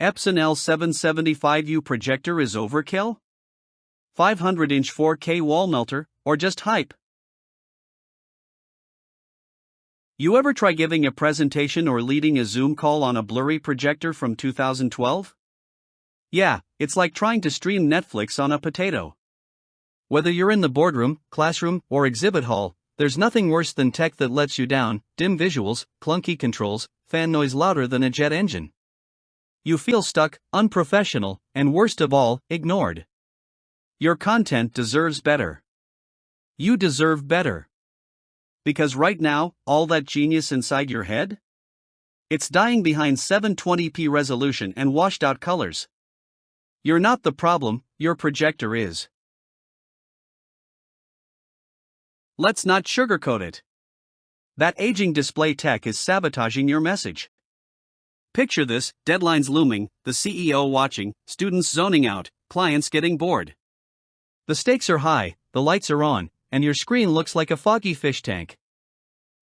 Epson L775U projector is overkill? 500-inch 4K wall melter, or just hype? You ever try giving a presentation or leading a Zoom call on a blurry projector from 2012? Yeah, it's like trying to stream Netflix on a potato. Whether you're in the boardroom, classroom, or exhibit hall, there's nothing worse than tech that lets you down: dim visuals, clunky controls, fan noise louder than a jet engine. You feel stuck, unprofessional, and worst of all, ignored. Your content deserves better. You deserve better. Because right now, all that genius inside your head? It's dying behind 720p resolution and washed out colors. You're not the problem, your projector is. Let's not sugarcoat it. That aging display tech is sabotaging your message. Picture this: deadlines looming, the CEO watching, students zoning out, clients getting bored. The stakes are high, the lights are on, and your screen looks like a foggy fish tank.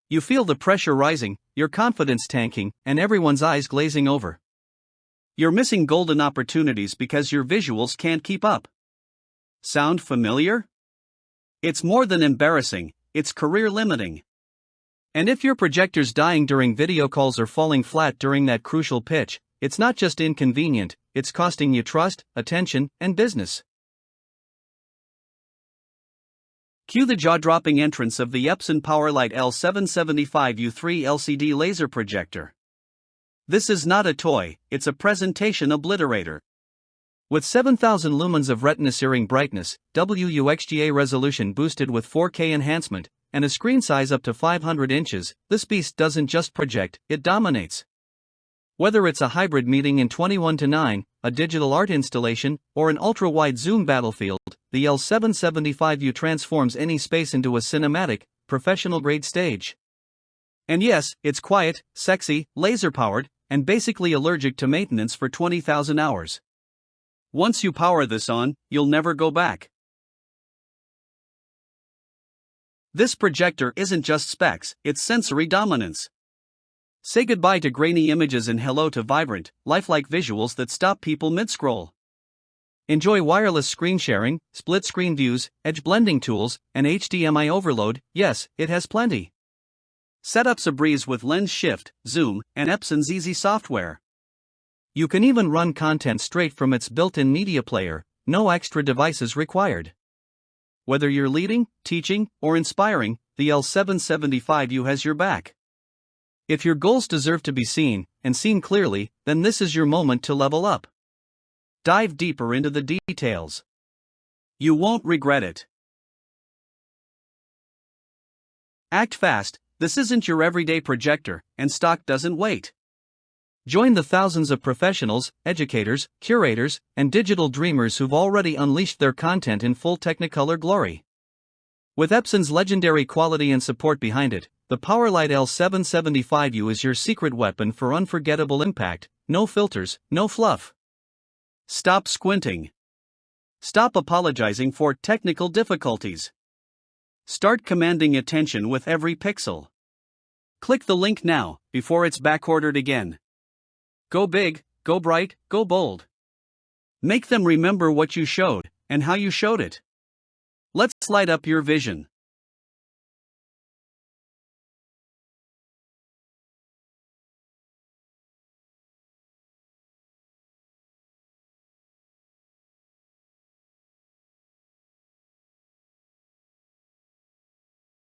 You feel the pressure rising, your confidence tanking, and everyone's eyes glazing over. You're missing golden opportunities because your visuals can't keep up. Sound familiar? It's more than embarrassing, it's career limiting. And if your projector's dying during video calls or falling flat during that crucial pitch, it's not just inconvenient, it's costing you trust, attention, and business. Cue the jaw-dropping entrance of the Epson PowerLight L775U 3 LCD laser projector. This is not a toy, it's a presentation obliterator. With 7,000 lumens of retina-searing brightness, WUXGA resolution boosted with 4K enhancement, and a screen size up to 500 inches, this beast doesn't just project, it dominates. Whether it's a hybrid meeting in 21:9, a digital art installation, or an ultra-wide zoom battlefield, the L775U transforms any space into a cinematic, professional-grade stage. And yes, it's quiet, sexy, laser-powered, and basically allergic to maintenance for 20,000 hours. Once you power this on, you'll never go back. This projector isn't just specs, it's sensory dominance. Say goodbye to grainy images and hello to vibrant, lifelike visuals that stop people mid-scroll. Enjoy wireless screen sharing, split-screen views, edge blending tools, and HDMI overload. Yes, it has plenty. Setup's a breeze with lens shift, zoom, and Epson's easy software. You can even run content straight from its built-in media player, no extra devices required. Whether you're leading, teaching, or inspiring, the L775U has your back. If your goals deserve to be seen, and seen clearly, then this is your moment to level up. Dive deeper into the details. You won't regret it. Act fast, this isn't your everyday projector, and stock doesn't wait. Join the thousands of professionals, educators, curators, and digital dreamers who've already unleashed their content in full Technicolor glory. With Epson's legendary quality and support behind it, the PowerLight L775U is your secret weapon for unforgettable impact. No filters, no fluff. Stop squinting. Stop apologizing for technical difficulties. Start commanding attention with every pixel. Click the link now, before it's backordered again. Go big, go bright, go bold. Make them remember what you showed, and how you showed it. Let's light up your vision.